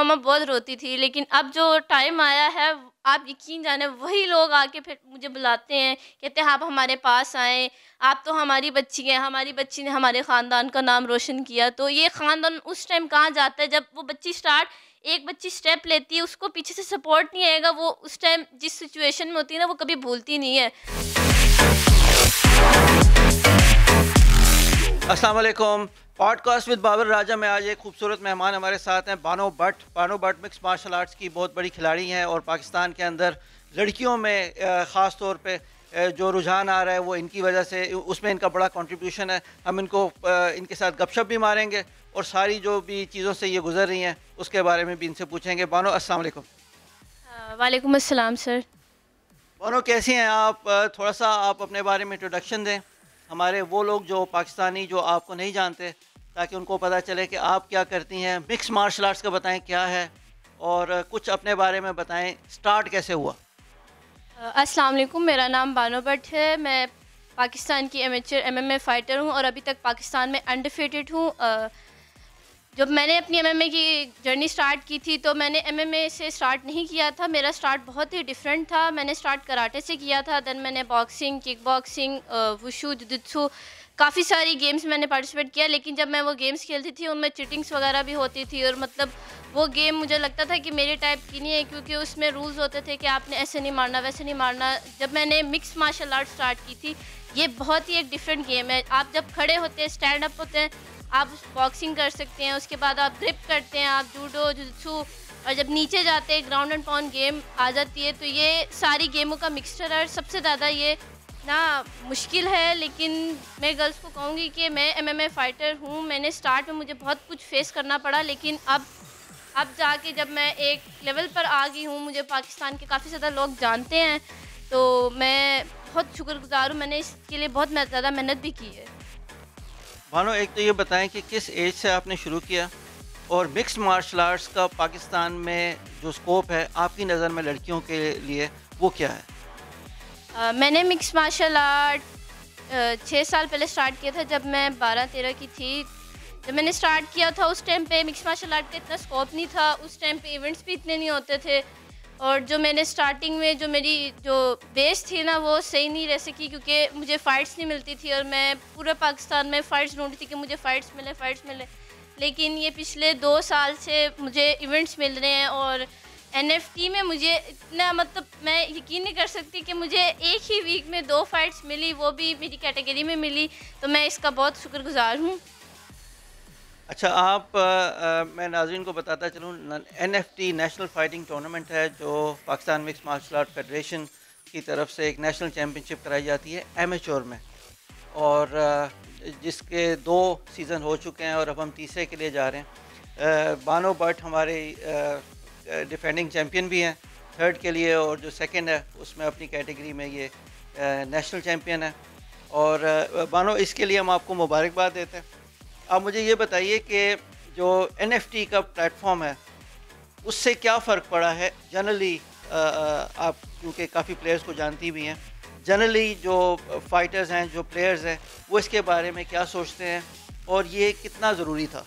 मम्मा बहुत रोती थी, लेकिन अब जो टाइम आया है, आप यकीन जाने वही लोग आके फिर मुझे बुलाते हैं, कहते हैं आप हमारे पास आएँ, आप तो हमारी बच्ची हैं, हमारी बच्ची ने हमारे ख़ानदान का नाम रोशन किया। तो ये ख़ानदान उस टाइम कहाँ जाता है जब वो बच्ची एक बच्ची स्टेप लेती है, उसको पीछे से सपोर्ट नहीं आएगा, वो उस टाइम जिस सिचुएशन में होती है ना, वो कभी भूलती नहीं है। अस्सलाम वालेकुम। पॉडकास्ट विद बाबर राजा में आज एक खूबसूरत मेहमान हमारे साथ हैं, Bano Bhatt. Bano Bhatt mix martial arts की बहुत बड़ी खिलाड़ी हैं और पाकिस्तान के अंदर लड़कियों में ख़ास तौर पे जो रुझान आ रहा है वो इनकी वजह से, उसमें इनका बड़ा कंट्रीब्यूशन है। हम इनके साथ गपशप भी मारेंगे और सारी जो भी चीज़ों से ये गुजर रही हैं उसके बारे में भी इनसे पूछेंगे। बानो, अस्सलाम वालेकुम। वालेकुम अस्सलाम सर। बानो, कैसी हैं आप? थोड़ा सा आप अपने बारे में इंट्रोडक्शन दें, हमारे वो लोग जो पाकिस्तानी जो आपको नहीं जानते, ताकि उनको पता चले कि आप क्या करती हैं। मिक्स मार्शल आर्ट्स का बताएं क्या है, और कुछ अपने बारे में बताएं, स्टार्ट कैसे हुआ। अस्सलाम वालेकुम, मेरा नाम बानो भट्ट है। मैं पाकिस्तान की एमेचर एमएमए फ़ाइटर हूँ और अभी तक पाकिस्तान में अनडिफीटेड हूँ। जब मैंने अपनी एमएमए की जर्नी स्टार्ट की थी तो मैंने एमएमए से स्टार्ट नहीं किया था, मेरा स्टार्ट बहुत ही डिफरेंट था। मैंने स्टार्ट कराटे से किया था, देन मैंने boxing, kick boxing, wushu, jujutsu, काफ़ी सारी गेम्स मैंने पार्टिसिपेट किया। लेकिन जब मैं वो गेम्स खेलती थी उनमें चीटिंग्स वगैरह भी होती थी और मतलब वो गेम मुझे लगता था कि मेरे टाइप की नहीं है, क्योंकि उसमें रूल्स होते थे कि आपने ऐसे नहीं मारना, वैसे नहीं मारना। जब मैंने मिक्स मार्शल आर्ट स्टार्ट की थी, ये बहुत ही एक डिफरेंट गेम है। आप जब खड़े होते हैं, स्टैंड अप होते हैं, आप बॉक्सिंग कर सकते हैं, उसके बाद आप ग्रिप करते हैं, आप जूडो, जुजुत्सु, और जब नीचे जाते हैं ग्राउंड एंड पाउंड गेम आ जाती है। तो ये सारी गेमों का मिक्सचर है। सबसे ज़्यादा ये ना मुश्किल है, लेकिन मैं गर्ल्स को कहूँगी कि मैं एमएमए फ़ाइटर हूँ। मैंने स्टार्ट में मुझे बहुत कुछ फेस करना पड़ा, लेकिन अब जाके जब मैं एक लेवल पर आ गई हूँ, मुझे पाकिस्तान के काफ़ी ज़्यादा लोग जानते हैं, तो मैं बहुत शुक्रगुज़ार हूँ। मैंने इसके लिए बहुत ज़्यादा मेहनत भी की है। भानो, एक तो ये बताएं कि किस एज से आपने शुरू किया, और मिक्स मार्शल आर्ट्स का पाकिस्तान में जो स्कोप है आपकी नज़र में लड़कियों के लिए वो क्या है। मैंने मिक्स मार्शल आर्ट 6 साल पहले स्टार्ट किया था, जब मैं 12-13 की थी। जब मैंने स्टार्ट किया था उस टाइम पे मिक्स मार्शल आर्ट का इतना स्कोप नहीं था, उस टाइम पे इवेंट्स भी इतने नहीं होते थे, और जो मैंने स्टार्टिंग में जो मेरी जो बेस थी ना वो सही नहीं रह सकी, क्योंकि मुझे फ़ाइट्स नहीं मिलती थी और मैं पूरे पाकिस्तान में फ़ाइट्स ढूंढती थी कि मुझे फ़ाइट्स मिले। लेकिन ये पिछले 2 साल से मुझे इवेंट्स मिल रहे हैं, और एनएफटी में मुझे इतना, मतलब मैं यकीन नहीं कर सकती कि मुझे एक ही वीक में 2 फाइट्स मिली, वो भी मेरी कैटेगरी में मिली। तो मैं इसका बहुत शुक्रगुज़ार हूँ। अच्छा, मैं नाज़रीन को बताता चलूँ, एनएफटी नेशनल फाइटिंग टूर्नामेंट है जो Pakistan mix martial art federation की तरफ से एक नेशनल चैम्पियनशिप कराई जाती है एमेच्योर में, और जिसके 2 सीज़न हो चुके हैं और अब हम तीसरे के लिए जा रहे हैं। बानो भट्ट हमारे डिफेंडिंग चैम्पियन भी हैं थर्ड के लिए, और जो सेकंड है उसमें अपनी कैटेगरी में ये नेशनल चैम्पियन है। और बानो, इसके लिए हम आपको मुबारकबाद देते हैं। आप मुझे ये बताइए कि जो एनएफटी का प्लेटफॉर्म है उससे क्या फ़र्क पड़ा है जनरली, आप क्योंकि काफ़ी प्लेयर्स को जानती भी हैं, जनरली जो फाइटर्स हैं, जो प्लेयर्स हैं, वो इसके बारे में क्या सोचते हैं और ये कितना ज़रूरी था।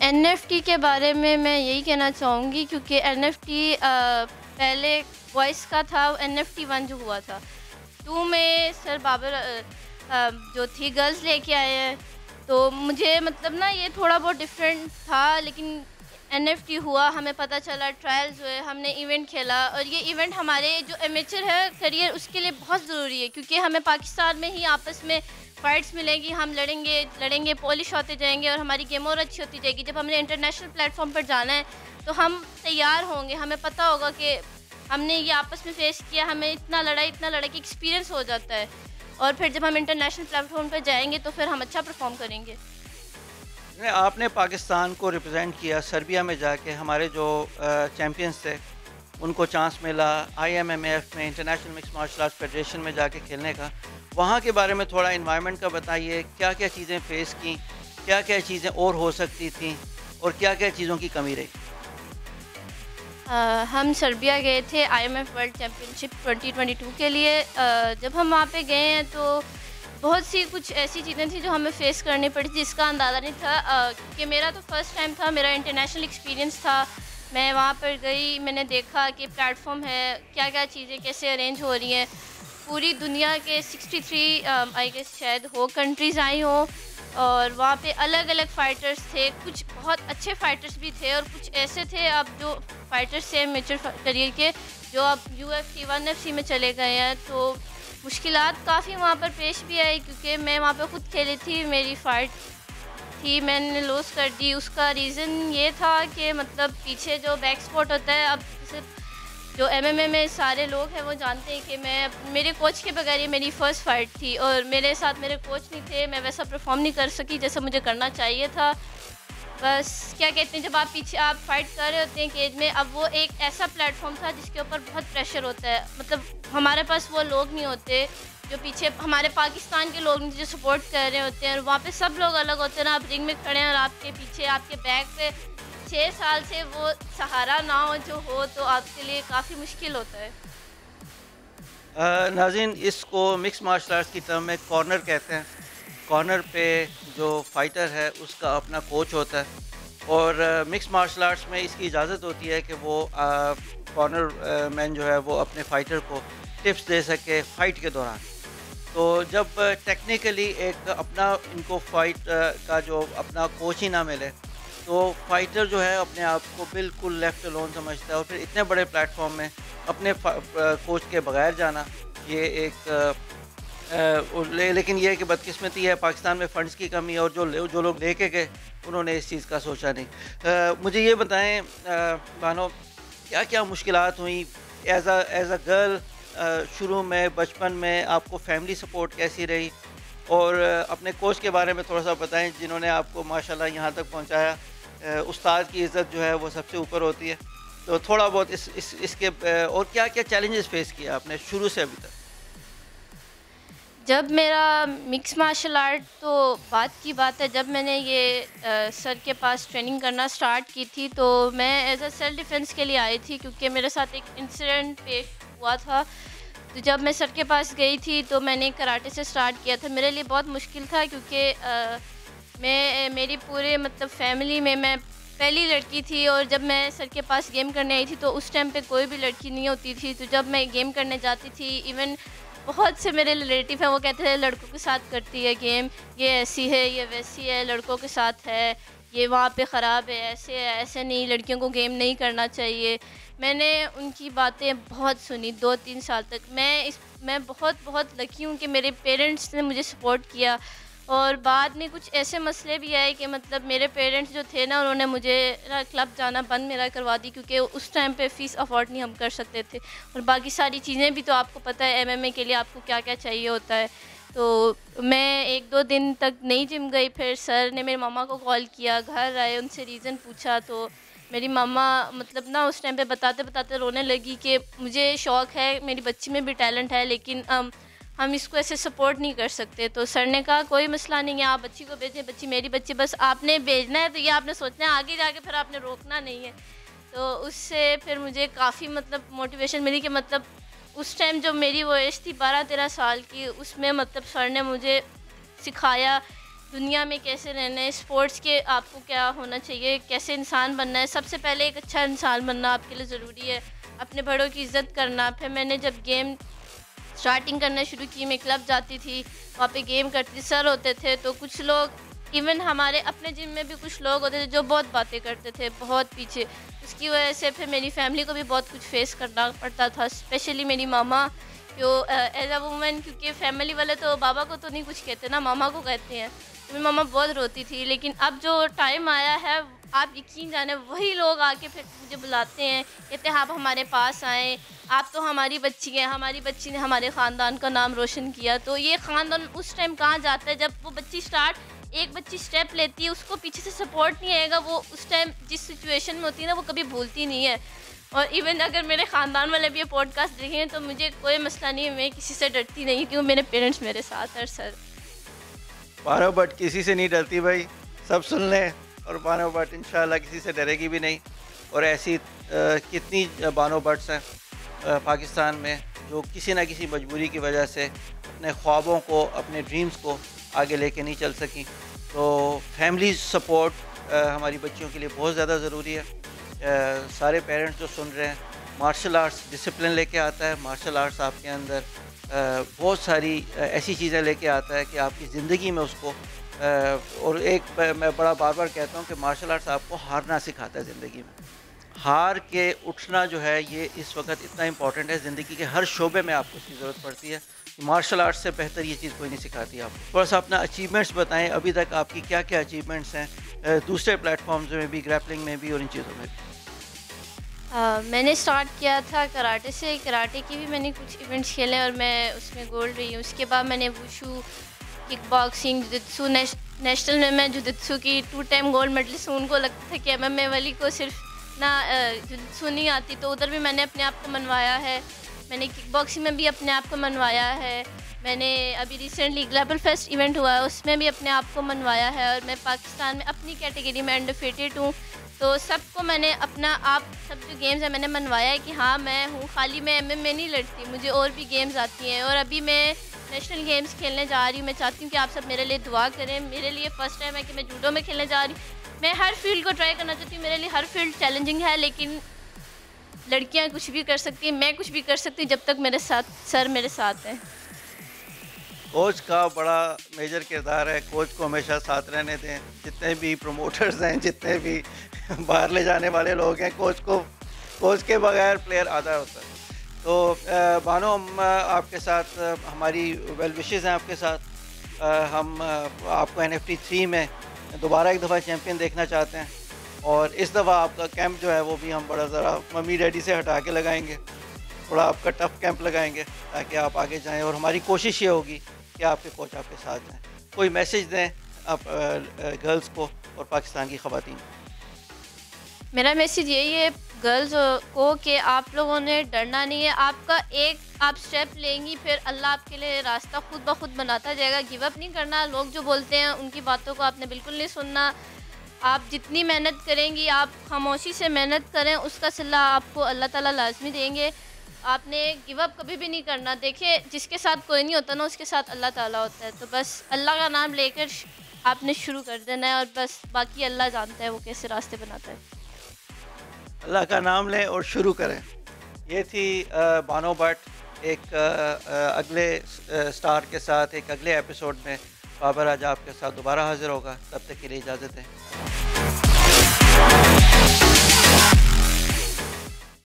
एनएफटी के बारे में मैं यही कहना चाहूँगी, क्योंकि एनएफटी पहले बॉयज़ का था, एनएफटी 1 जो हुआ था 2 में सर बाबर जो थी गर्ल्स लेके आए हैं। तो मुझे मतलब ना ये थोड़ा बहुत डिफरेंट था, लेकिन एनएफटी हुआ, हमें पता चला, ट्रायल्स हुए, हमने इवेंट खेला, और ये इवेंट हमारे जो एमेचर है करियर उसके लिए बहुत ज़रूरी है, क्योंकि हमें पाकिस्तान में ही आपस में फाइट्स मिलेंगी, हम लड़ेंगे, पॉलिश होते जाएंगे और हमारी गेम और अच्छी होती जाएगी। जब हमने इंटरनेशनल प्लेटफॉर्म पर जाना है तो हम तैयार होंगे, हमें पता होगा कि हमने ये आपस में फेस किया, हमें इतना लड़ा कि एक्सपीरियंस हो जाता है, और फिर जब हम इंटरनेशनल प्लेटफॉर्म पर जाएंगे तो फिर हम अच्छा परफॉर्म करेंगे। आपने पाकिस्तान को रिप्रेजेंट किया सर्बिया में जाके, हमारे जो चैम्पियंस थे उनको चांस मिला आईएमएमएफ में, international mix martial arts federation में जाके खेलने का। वहाँ के बारे में थोड़ा इन्वायरमेंट का बताइए, क्या क्या चीज़ें फ़ेस की, क्या क्या चीज़ें और हो सकती थी, और क्या क्या चीज़ों की कमी रही। हम सर्बिया गए थे आईएमएफ वर्ल्ड चैम्पियनशिप 2022 के लिए। जब हम वहाँ पे गए हैं तो बहुत सी कुछ ऐसी चीज़ें थी जो हमें फ़ेस करनी पड़ी जिसका अंदाज़ा नहीं था, कि मेरा तो फर्स्ट टाइम था, मेरा इंटरनेशनल एक्सपीरियंस था। मैं वहाँ पर गई, मैंने देखा कि प्लेटफ़ॉर्म है, क्या-क्या चीज़ें कैसे अरेंज हो रही हैं। पूरी दुनिया के 63 आई गेस शायद हो कंट्रीज़ आई हों, और वहाँ पे अलग-अलग फ़ाइटर्स थे। कुछ बहुत अच्छे फ़ाइटर्स भी थे और कुछ ऐसे थे अब जो फ़ाइटर्स थे मेजर करियर के, जो अब UFC 1FC में चले गए हैं। तो मुश्किलात काफ़ी वहाँ पर पेश भी आई, क्योंकि मैं वहाँ पे खुद खेली थी, मेरी फ़ाइट थी, मैंने लूज़ कर दी। उसका रीज़न ये था कि मतलब पीछे जो बैक स्पॉट होता है, अब सिर्फ जो MMA में सारे लोग हैं वो जानते हैं कि मैं मेरे कोच के बगैर ये मेरी फ़र्स्ट फ़ाइट थी, और मेरे साथ मेरे कोच नहीं थे, मैं वैसा परफ़ॉर्म नहीं कर सकी जैसा मुझे करना चाहिए था। बस क्या कहते हैं, जब आप पीछे आप फाइट कर रहे होते हैं केज में, अब वो एक ऐसा प्लेटफॉर्म था जिसके ऊपर बहुत प्रेशर होता है। मतलब हमारे पास वो लोग नहीं होते जो पीछे, हमारे पाकिस्तान के लोग नहीं जो सपोर्ट कर रहे होते हैं, और वहाँ पे सब लोग अलग होते हैं ना। आप रिंग में खड़े हैं और आपके पीछे आपके बैक पे 6 साल से वो सहारा ना हो जो हो, तो आपके लिए काफ़ी मुश्किल होता है। नाज़रीन, इसको मिक्स मार्शल आर्ट्स की टर्म में कॉर्नर कहते हैं। कॉर्नर पे जो फाइटर है उसका अपना कोच होता है, और मिक्स मार्शल आर्ट्स में इसकी इजाज़त होती है कि वो कॉर्नर मैन जो है वो अपने फाइटर को टिप्स दे सके फ़ाइट के दौरान। तो जब टेक्निकली एक अपना इनको फ़ाइट का जो अपना कोच ही ना मिले, तो फाइटर जो है अपने आप को बिल्कुल लेफ़्ट अलोन समझता है, और फिर इतने बड़े प्लेटफॉर्म में अपने कोच के बगैर जाना, ये एक लेकिन ये है कि बदकिस्मती है, पाकिस्तान में फ़ंड्स की कमी है, और जो लोग लेके गए उन्होंने इस चीज़ का सोचा नहीं। मुझे ये बताएं बानो, क्या क्या मुश्किलात हुई एज़ अ गर्ल? शुरू में बचपन में आपको फैमिली सपोर्ट कैसी रही, और अपने कोच के बारे में थोड़ा सा बताएं जिन्होंने आपको माशाल्लाह यहाँ तक पहुँचाया। उस्ताद की इज़्ज़त जो है वो सबसे ऊपर होती है, तो थोड़ा बहुत इसके और क्या क्या चैलेंजेस फेस किया आपने शुरू से अभी तक? जब मेरा मिक्स मार्शल आर्ट, तो बात की बात है जब मैंने ये सर के पास ट्रेनिंग करना स्टार्ट की थी, तो मैं एज अ सेल्फ डिफेंस के लिए आई थी, क्योंकि मेरे साथ एक इंसिडेंट पेश हुआ था। तो जब मैं सर के पास गई थी तो मैंने कराटे से स्टार्ट किया था। मेरे लिए बहुत मुश्किल था, क्योंकि मेरी पूरे मतलब फैमिली में मैं पहली लड़की थी, और जब मैं सर के पास गेम करने आई थी तो उस टाइम पे कोई भी लड़की नहीं होती थी। तो जब मैं गेम करने जाती थी, इवन बहुत से मेरे रिलेटिव हैं वो कहते थे लड़कों के साथ करती है गेम, ये ऐसी है, ये वैसी है, लड़कों के साथ है, ये वहाँ पे ख़राब है, ऐसे है, ऐसे नहीं, लड़कियों को गेम नहीं करना चाहिए। मैंने उनकी बातें बहुत सुनी 2-3 साल तक। मैं बहुत बहुत लकी हूँ कि मेरे पेरेंट्स ने मुझे सपोर्ट किया, और बाद में कुछ ऐसे मसले भी आए कि मतलब मेरे पेरेंट्स जो थे ना, उन्होंने मुझे ना क्लब जाना बंद मेरा करवा दी, क्योंकि उस टाइम पे फ़ीस अफोर्ड नहीं हम कर सकते थे, और बाकी सारी चीज़ें भी तो आपको पता है MMA के लिए आपको क्या क्या चाहिए होता है। तो मैं 1-2 दिन तक नहीं जिम गई, फिर सर ने मेरी मम्मा को कॉल किया, घर आए, उनसे रीज़न पूछा, तो मेरी मम्मा मतलब ना उस टाइम पे बताते बताते रोने लगी कि मुझे शौक़ है, मेरी बच्ची में भी टैलेंट है, लेकिन हम इसको ऐसे सपोर्ट नहीं कर सकते। तो सर ने कहा कोई मसला नहीं है, आप बच्ची को भेजें, बच्ची मेरी बच्ची, बस आपने भेजना है, तो ये आपने सोचना है, आगे जाके फिर आपने रोकना नहीं है। तो उससे फिर मुझे काफ़ी मतलब मोटिवेशन मिली कि मतलब उस टाइम जो मेरी वो एज थी 12-13 साल की, उसमें मतलब सर ने मुझे सिखाया दुनिया में कैसे रहना है, स्पोर्ट्स के आपको क्या होना चाहिए, कैसे इंसान बनना है। सबसे पहले एक अच्छा इंसान बनना आपके लिए ज़रूरी है, अपने बड़ों की इज़्ज़त करना। फिर मैंने जब गेम स्टार्टिंग करना शुरू की, मैं क्लब जाती थी, वहाँ पे गेम करती थी, सर होते थे, तो कुछ लोग इवन हमारे अपने जिम में भी कुछ लोग होते थे जो बहुत बातें करते थे, बहुत पीछे। उसकी वजह से फिर मेरी फैमिली को भी बहुत कुछ फेस करना पड़ता था, स्पेशली मेरी मामा जो एज अ वुमन, क्योंकि फैमिली वाले तो बाबा को तो नहीं कुछ कहते ना, मामा को कहते हैं। तो मेरी मामा बहुत रोती थी, लेकिन अब जो टाइम आया है, आप यकीन जाने वही लोग आके फिर मुझे बुलाते हैं, कहते हैं आप हमारे पास आएँ, आप तो हमारी बच्ची हैं, हमारी बच्ची ने हमारे ख़ानदान का नाम रोशन किया। तो ये ख़ानदान उस टाइम कहाँ जाता है जब वो बच्ची एक बच्ची स्टेप लेती है, उसको पीछे से सपोर्ट नहीं आएगा, वो उस टाइम जिस सिचुएशन में होती है ना, वो कभी भूलती नहीं है। और इवन अगर मेरे ख़ानदान वाले भी ये पॉडकास्ट देखें तो मुझे कोई मसला नहीं है, मैं किसी से डरती नहीं, क्योंकि मेरे पेरेंट्स मेरे साथ हैं। सर बानो भट्ट किसी से नहीं डरती भाई, सब सुन लें, और बानो भट्ट इंशाल्लाह किसी से डरेगी भी नहीं। और ऐसी कितनी बानो भट्ट्स हैं पाकिस्तान में जो किसी ना किसी मजबूरी की वजह से अपने ख्वाबों को, अपने ड्रीम्स को आगे लेके नहीं चल सकी। तो फैमिली सपोर्ट हमारी बच्चियों के लिए बहुत ज़्यादा ज़रूरी है। सारे पेरेंट्स जो सुन रहे हैं, मार्शल आर्ट्स डिसिप्लिन लेके आता है। मार्शल आर्ट्स आपके अंदर बहुत सारी ऐसी चीज़ें लेके आता है कि आपकी ज़िंदगी में उसको और मैं बड़ा बार बार कहता हूँ कि मार्शल आर्ट्स आपको हारना सिखाता है ज़िंदगी में। हार के उठना जो है ये इस वक्त इतना इम्पॉर्टेंट है, ज़िंदगी के हर शोबे में आपको इसकी ज़रूरत पड़ती है। मार्शल आर्ट्स से बेहतर ये चीज़ कोई नहीं सिखाती आपको। थोड़ा सा अपना अचीवमेंट्स बताएं, अभी तक आपकी क्या क्या अचीवमेंट्स हैं दूसरे प्लेटफॉर्म्स में भी, ग्रैपलिंग में भी और इन चीज़ों में भी? मैंने स्टार्ट किया था कराटे से। कराटे की भी मैंने कुछ इवेंट्स खेले और मैं उसमें गोल्ड रही हूँ। उसके बाद मैंने wushu, kick boxing, jujitsu, national में मैं जुजित्सु की 2 टाइम गोल्ड मेडलिस्ट हूँ। उनको लगता था कि एमएमए वाली को सिर्फ ना जुजित्सु नहीं आती, तो उधर भी मैंने अपने आप को मनवाया है। मैंने किक बॉक्सिंग में भी अपने आप को मनवाया है। मैंने अभी रिसेंटली ग्लोबल फेस्ट इवेंट हुआ है, उसमें भी अपने आप को मनवाया है। और मैं पाकिस्तान में अपनी कैटेगरी में अनडिफीटेड हूँ। तो सबको मैंने अपना आप सब जो गेम्स हैं मैंने मनवाया है कि हाँ मैं हूँ, खाली मैं एमएमए नहीं लड़ती, मुझे और भी गेम्स आती हैं। और अभी मैं नेशनल गेम्स खेलने जा रही हूँ। मैं चाहती हूँ कि आप सब मेरे लिए दुआ करें। मेरे लिए फ़र्स्ट टाइम है कि मैं जूडो में खेलने जा रही हूँ। मैं हर फील्ड को ट्राई करना चाहती हूँ, मेरे लिए हर फील्ड चैलेंजिंग है, लेकिन लड़कियाँ कुछ भी कर सकती हैं, मैं कुछ भी कर सकती हूँ जब तक मेरे साथ सर मेरे साथ हैं। कोच का बड़ा मेजर किरदार है, कोच को हमेशा साथ रहने दें। जितने भी प्रमोटर्स हैं, जितने भी बाहर ले जाने वाले लोग हैं, कोच के बगैर प्लेयर आधा होता है। तो बानो, हम आपके साथ हमारी वेल विशेज़ हैं आपके साथ। हम आपको NFT 3 में दोबारा एक दफ़ा चैम्पियन देखना चाहते हैं। और इस दफ़ा आपका कैंप जो है वो भी हम बड़ा ज़रा मम्मी डैडी से हटा के लगाएंगे, थोड़ा आपका टफ कैंप लगाएंगे ताकि आप आगे जाएं। और हमारी कोशिश ये होगी कि आपके कोच आपके साथ जाएं। कोई मैसेज दें आप गर्ल्स को और पाकिस्तान की ख़वातीन को? मेरा मैसेज यही है गर्ल्स को कि आप लोगों ने डरना नहीं है। आपका एक आप स्टेप लेंगी, फिर अल्लाह आपके लिए रास्ता खुद ब खुद बनाता जाएगा। गिव अप नहीं करना। लोग जो बोलते हैं उनकी बातों को आपने बिल्कुल नहीं सुनना। आप जितनी मेहनत करेंगी, आप खामोशी से मेहनत करें, उसका सिला आपको अल्लाह ताला लाजमी देंगे। आपने गिव अप कभी भी नहीं करना। देखिए, जिसके साथ कोई नहीं होता ना, उसके साथ अल्लाह ताला होता है। तो बस अल्लाह का नाम लेकर आपने शुरू कर देना है, और बस बाकी अल्लाह जानता है वो कैसे रास्ते बनाता है। अल्लाह का नाम लें और शुरू करें। ये थी बानो भट्ट। एक अगले स्टार के साथ एक अगले एपिसोड में बाबर आज आपके साथ दोबारा हाजिर होगा। तब तक के लिए इजाज़त है।